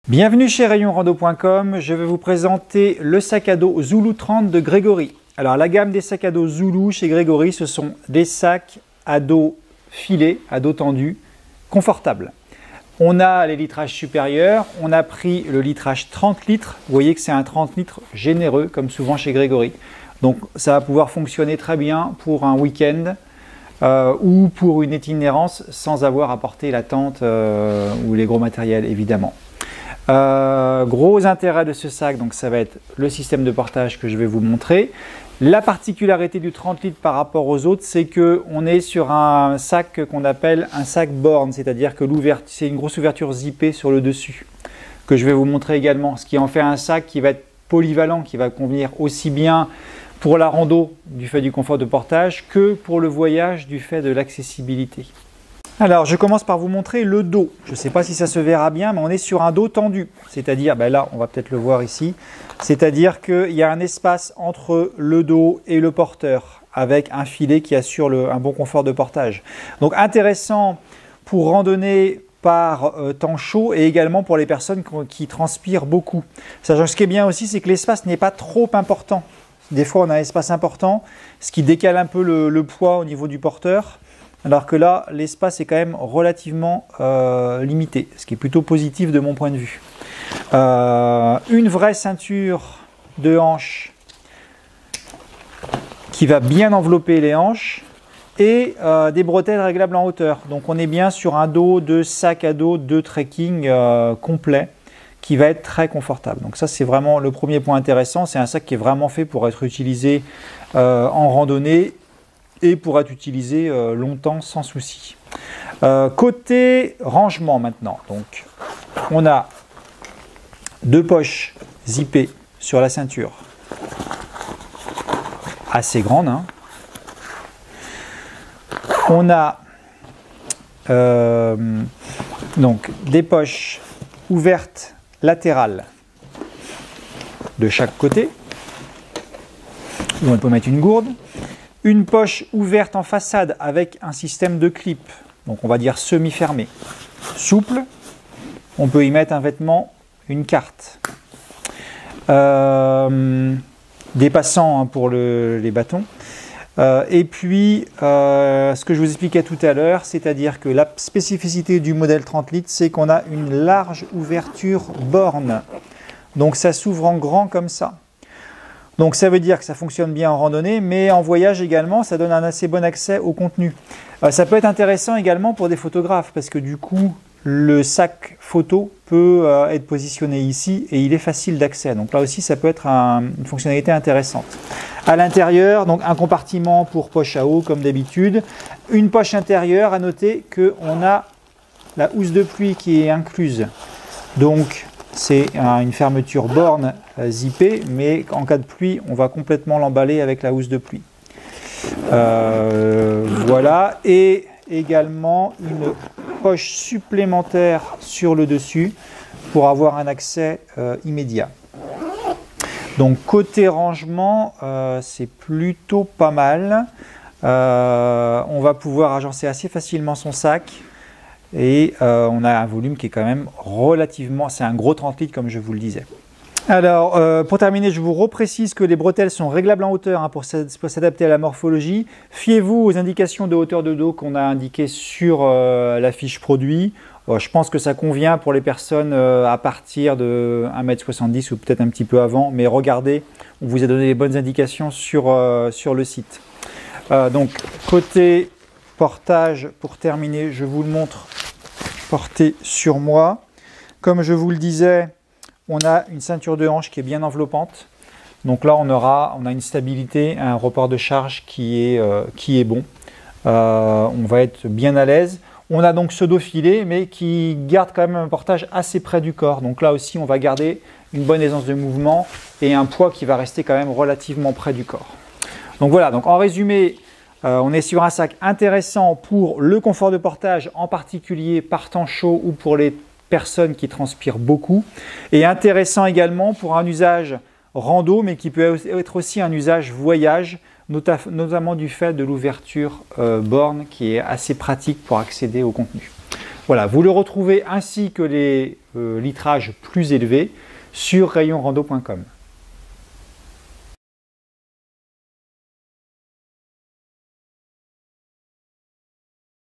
Bienvenue chez rayonrando.com, je vais vous présenter le sac à dos Zulu 30 de Gregory. Alors la gamme des sacs à dos Zulu chez Gregory, ce sont des sacs à dos filés, à dos tendu, confortables. On a les litrages supérieurs, on a pris le litrage 30 litres, vous voyez que c'est un 30 litres généreux comme souvent chez Gregory. Donc ça va pouvoir fonctionner très bien pour un week-end ou pour une itinérance sans avoir à porter la tente ou les gros matériels évidemment. Gros intérêt de ce sac, donc ça va être le système de portage que je vais vous montrer. La particularité du 30 litres par rapport aux autres, c'est qu'on est sur un sac qu'on appelle un sac borne, c'est-à-dire que c'est une grosse ouverture zippée sur le dessus, que je vais vous montrer également, ce qui en fait un sac qui va être polyvalent, qui va convenir aussi bien pour la rando du fait du confort de portage que pour le voyage du fait de l'accessibilité. Alors, je commence par vous montrer le dos. Je ne sais pas si ça se verra bien, mais on est sur un dos tendu. C'est-à-dire, là, on va peut-être le voir ici. C'est-à-dire qu'il y a un espace entre le dos et le porteur, avec un filet qui assure un bon confort de portage. Donc, intéressant pour randonner par temps chaud et également pour les personnes qui transpirent beaucoup. Sachant ce qui est bien aussi, c'est que l'espace n'est pas trop important. Des fois, on a un espace important, ce qui décale un peu le poids au niveau du porteur. Alors que là, l'espace est quand même relativement limité, ce qui est plutôt positif de mon point de vue. Une vraie ceinture de hanches qui va bien envelopper les hanches et des bretelles réglables en hauteur. Donc on est bien sur un dos de sac à dos de trekking complet qui va être très confortable. Donc ça c'est vraiment le premier point intéressant. C'est un sac qui est vraiment fait pour être utilisé en randonnée et pour être utilisé longtemps sans souci. Côté rangement maintenant, donc on a deux poches zippées sur la ceinture, assez grandes. Hein. On a donc des poches ouvertes latérales de chaque côté, où on peut mettre une gourde. Une poche ouverte en façade avec un système de clip, donc on va dire semi-fermé, souple. On peut y mettre un vêtement, une carte. Des passants pour les bâtons. Et puis, ce que je vous expliquais tout à l'heure, c'est-à-dire que la spécificité du modèle 30 litres, c'est qu'on a une large ouverture borne. Donc ça s'ouvre en grand comme ça. Donc ça veut dire que ça fonctionne bien en randonnée, mais en voyage également, ça donne un assez bon accès au contenu. Ça peut être intéressant également pour des photographes, parce que du coup, le sac photo peut être positionné ici et il est facile d'accès. Donc là aussi, ça peut être une fonctionnalité intéressante. À l'intérieur, donc un compartiment pour poche à eau comme d'habitude. Une poche intérieure, à noter qu'on a la housse de pluie qui est incluse. Donc c'est une fermeture borne zippée, mais en cas de pluie, on va complètement l'emballer avec la housse de pluie. Voilà, et également une poche supplémentaire sur le dessus pour avoir un accès immédiat. Donc côté rangement, c'est plutôt pas mal. On va pouvoir agencer assez facilement son sac. Et on a un volume qui est quand même relativement, c'est un gros 30 litres comme je vous le disais. Alors pour terminer, je vous reprécise que les bretelles sont réglables en hauteur hein, pour s'adapter à la morphologie. Fiez-vous aux indications de hauteur de dos qu'on a indiquées sur la fiche produit. Je pense que ça convient pour les personnes à partir de 1,70 m ou peut-être un petit peu avant, mais regardez, on vous a donné les bonnes indications sur le site. Donc côté portage, pour terminer, je vous le montre porté sur moi. Comme je vous le disais, on a une ceinture de hanche qui est bien enveloppante. Donc là, on a une stabilité, un report de charge qui est bon. On va être bien à l'aise. On a donc ce dos filet, mais qui garde quand même un portage assez près du corps. Donc là aussi, on va garder une bonne aisance de mouvement et un poids qui va rester quand même relativement près du corps. Donc voilà, donc en résumé, on est sur un sac intéressant pour le confort de portage, en particulier par temps chaud ou pour les personnes qui transpirent beaucoup. Et intéressant également pour un usage rando, mais qui peut être aussi un usage voyage, notamment du fait de l'ouverture borne qui est assez pratique pour accéder au contenu. Voilà, vous le retrouvez ainsi que les litrages plus élevés sur rayonrando.com.